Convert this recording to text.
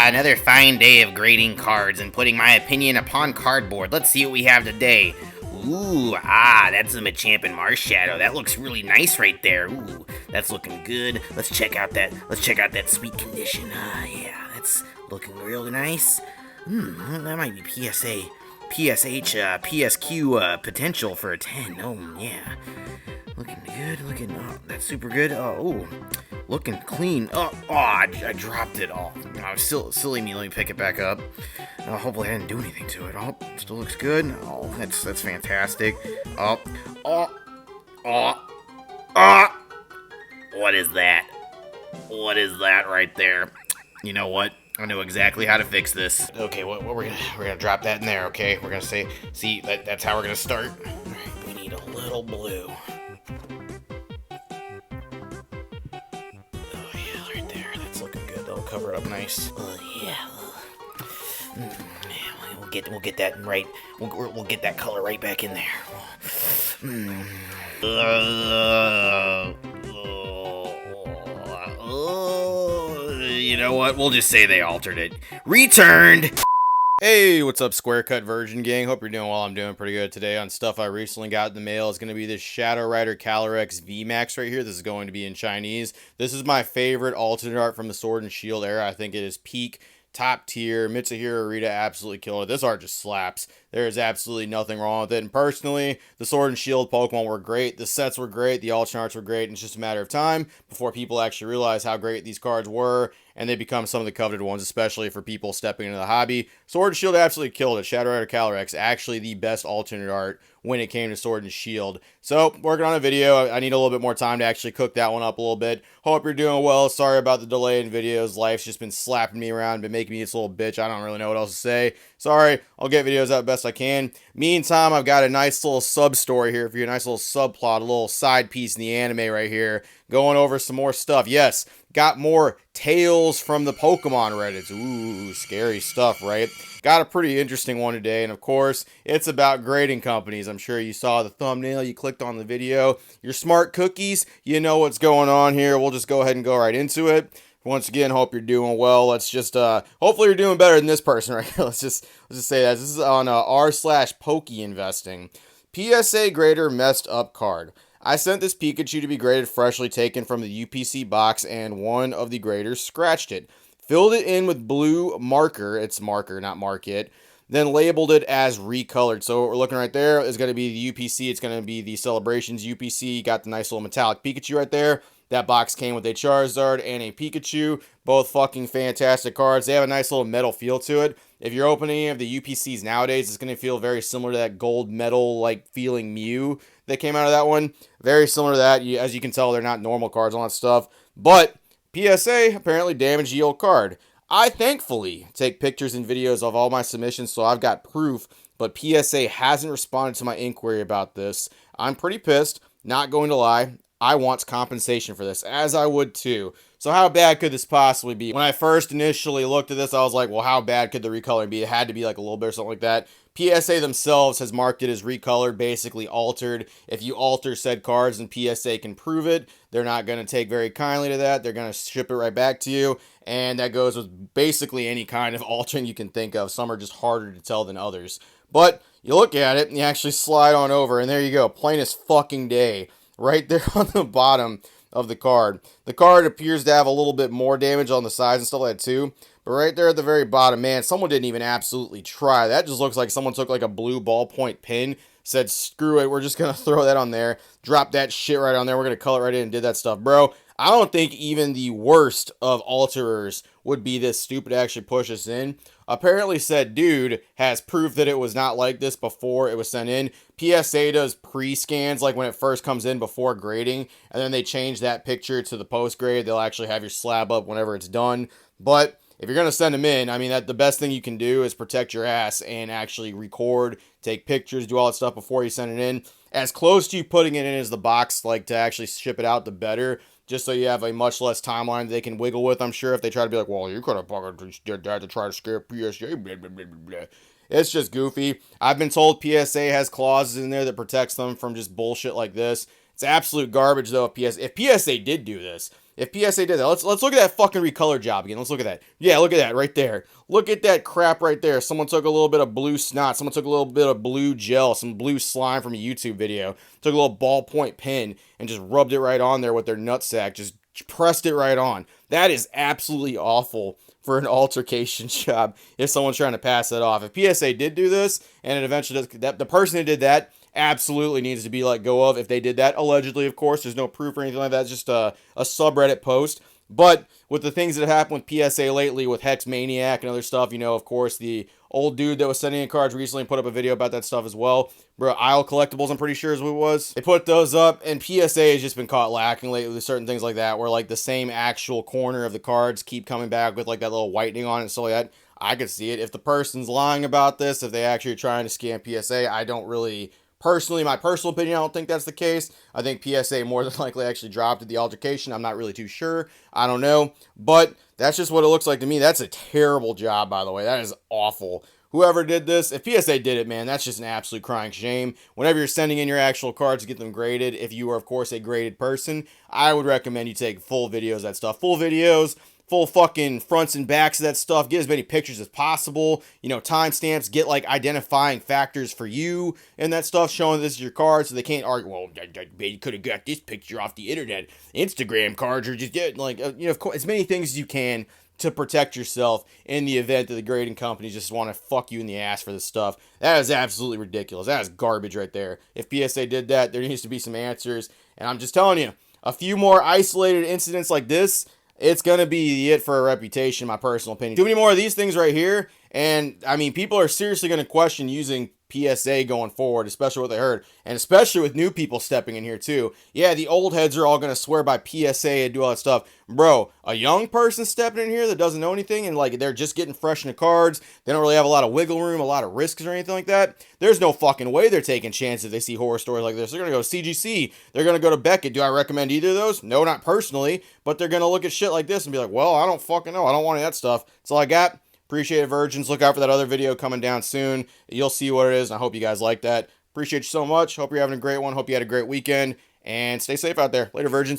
Another fine day of grading cards and putting my opinion upon cardboard. Let's see what we have today. Ooh, that's a Machamp and Marshadow. That looks really nice right there. Ooh, that's looking good. Let's check out that sweet condition. Yeah, that's looking real nice. That might be PSA, PSH, PSQ potential for a 10. Oh, yeah. Looking good, that's super good. Looking clean. I dropped it all. Silly me, let me pick it back up. Hopefully I didn't do anything to it. Still looks good. That's fantastic. What is that? What is that right there? You know what? I know exactly how to fix this. Okay, what we're gonna drop that in there, okay? We're gonna see, that's how we're gonna start. Alright, we need a little blue. Cover it up nice. We'll get that right. We'll get that color right back in there. You know what? We'll just say they altered it. Returned. Hey, what's up, Square Cut Virgin Gang? Hope you're doing well. I'm doing pretty good today. On stuff I recently got in the mail is going to be this Shadow Rider Calyrex VMAX right here. This is going to be in Chinese. This is my favorite alternate art from the Sword and Shield era. I think it is peak, top tier. Mitsuhiro Arita absolutely killed it. This art just slaps. There is absolutely nothing wrong with it. And personally, the Sword and Shield Pokemon were great. The sets were great. The alternate arts were great. And it's just a matter of time before people actually realize how great these cards were, and they become some of the coveted ones, especially for people stepping into the hobby. Sword and Shield absolutely killed it. Shadow Rider Calyrex, actually the best alternate art when it came to Sword and Shield. So, working on a video. I need a little bit more time to actually cook that one up a little bit. Hope you're doing well. Sorry about the delay in videos. Life's just been slapping me around, been making me this little bitch. I don't really know what else to say. Sorry, I'll get videos out best I can. Meantime, I've got a nice little sub-story here for you, a nice little subplot, a little side piece in the anime right here, going over some more stuff. Yes, got more tales from the Pokemon Reddits. Ooh, scary stuff, right? Got a pretty interesting one today, and of course, it's about grading companies. I'm sure you saw the thumbnail, you clicked on the video. Your smart cookies, you know what's going on here. We'll just go ahead and go right into it. Once again, hope you're doing well. Let's just, hopefully you're doing better than this person right here. Let's just say that. This is on r/Pokey Investing. PSA grader messed up card. I sent this Pikachu to be graded freshly taken from the UPC box, and one of the graders scratched it. Filled it in with blue marker. It's marker, not mark it. Then labeled it as recolored. So what we're looking right there is going to be the UPC. It's going to be the Celebrations UPC. Got the nice little metallic Pikachu right there. That box came with a Charizard and a Pikachu. Both fucking fantastic cards. They have a nice little metal feel to it. If you're opening any of the UPCs nowadays, it's going to feel very similar to that gold metal-like feeling Mew that came out of that one. Very similar to that. As you can tell, they're not normal cards, all that stuff. But PSA apparently damaged the old card. I thankfully take pictures and videos of all my submissions, so I've got proof. But PSA hasn't responded to my inquiry about this. I'm pretty pissed, not going to lie. I want compensation for this, as I would too. So how bad could this possibly be? When I first initially looked at this, I was like, well, how bad could the recoloring be? It had to be like a little bit or something like that. PSA themselves has marked it as recolored, basically altered. If you alter said cards and PSA can prove it, they're not going to take very kindly to that. They're going to ship it right back to you. And that goes with basically any kind of altering you can think of. Some are just harder to tell than others. But you look at it and you actually slide on over, and there you go. Plain as fucking day. Right there on the bottom of the card. The card appears to have a little bit more damage on the sides and stuff like that too. But right there at the very bottom, man, someone didn't even absolutely try. That just looks like someone took like a blue ballpoint pen, said, screw it, we're just going to throw that on there, drop that shit right on there, we're going to color it right in and did that stuff. Bro, I don't think even the worst of alterers would be this stupid to actually push this in. Apparently said dude has proof that it was not like this before it was sent in. PSA does pre-scans like when it first comes in before grading, and then they change that picture to the post-grade. They'll actually have your slab up whenever it's done. But if you're going to send them in, I mean, the best thing you can do is protect your ass and actually record, take pictures, do all that stuff before you send it in. As close to you putting it in as the box, like to actually ship it out, the better. Just so you have a much less timeline they can wiggle with, I'm sure, if they try to be like, well, you could have fucking did that to try to scare PSA, blah, blah, blah, blah, blah. It's just goofy. I've been told PSA has clauses in there that protects them from just bullshit like this. It's absolute garbage, though, if PSA did do this. If PSA did that, let's look at that fucking recolor job again. Let's look at that. Yeah, look at that right there. Look at that crap right there. Someone took a little bit of blue snot. Someone took a little bit of blue gel, some blue slime from a YouTube video. Took a little ballpoint pen and just rubbed it right on there with their nutsack. Just pressed it right on. That is absolutely awful for an altercation job if someone's trying to pass that off. If PSA did do this and it eventually does, that the person who did that absolutely needs to be let go of if they did that. Allegedly, of course, there's no proof or anything like that. It's just a subreddit post. But with the things that have happened with PSA lately, with Hex Maniac and other stuff, you know, of course, the old dude that was sending in cards recently put up a video about that stuff as well. Bro, Isle Collectibles, I'm pretty sure is what it was. They put those up, and PSA has just been caught lacking lately with certain things like that, where like the same actual corner of the cards keep coming back with like that little whitening on it and stuff like that. I could see it. If the person's lying about this, if they actually are trying to scam PSA, I don't really... Personally, my personal opinion, I don't think that's the case. I think PSA more than likely actually dropped at the altercation. I'm not really too sure. I don't know. But that's just what it looks like to me. That's a terrible job, by the way. That is awful. Whoever did this, if PSA did it, man, that's just an absolute crying shame. Whenever you're sending in your actual cards to get them graded, if you are, of course, a graded person, I would recommend you take full videos of that stuff. Full videos, full fucking fronts and backs of that stuff. Get as many pictures as possible. You know, timestamps. Get like identifying factors for you and that stuff, showing this is your card, so they can't argue. Well, you could have got this picture off the internet. Instagram cards are just like you know, of course, as many things as you can to protect yourself in the event that the grading companies just want to fuck you in the ass for this stuff. That is absolutely ridiculous. That is garbage right there. If PSA did that, there needs to be some answers. And I'm just telling you, a few more isolated incidents like this, it's going to be it for a reputation, my personal opinion. Too many more of these things right here, and, I mean, people are seriously going to question using PSA going forward, especially what they heard, and especially with new people stepping in here, too. Yeah, the old heads are all going to swear by PSA and do all that stuff. Bro, a young person stepping in here that doesn't know anything, and, like, they're just getting fresh into cards, they don't really have a lot of wiggle room, a lot of risks or anything like that, there's no fucking way they're taking chances if they see horror stories like this. They're going to go to CGC, they're going to go to Beckett. Do I recommend either of those? No, not personally, but they're going to look at shit like this and be like, well, I don't fucking know, I don't want any of that stuff. That's all I got. Appreciate it, virgins. Look out for that other video coming down soon. You'll see what it is, and I hope you guys like that. Appreciate you so much. Hope you're having a great one. Hope you had a great weekend, and stay safe out there. Later, virgins.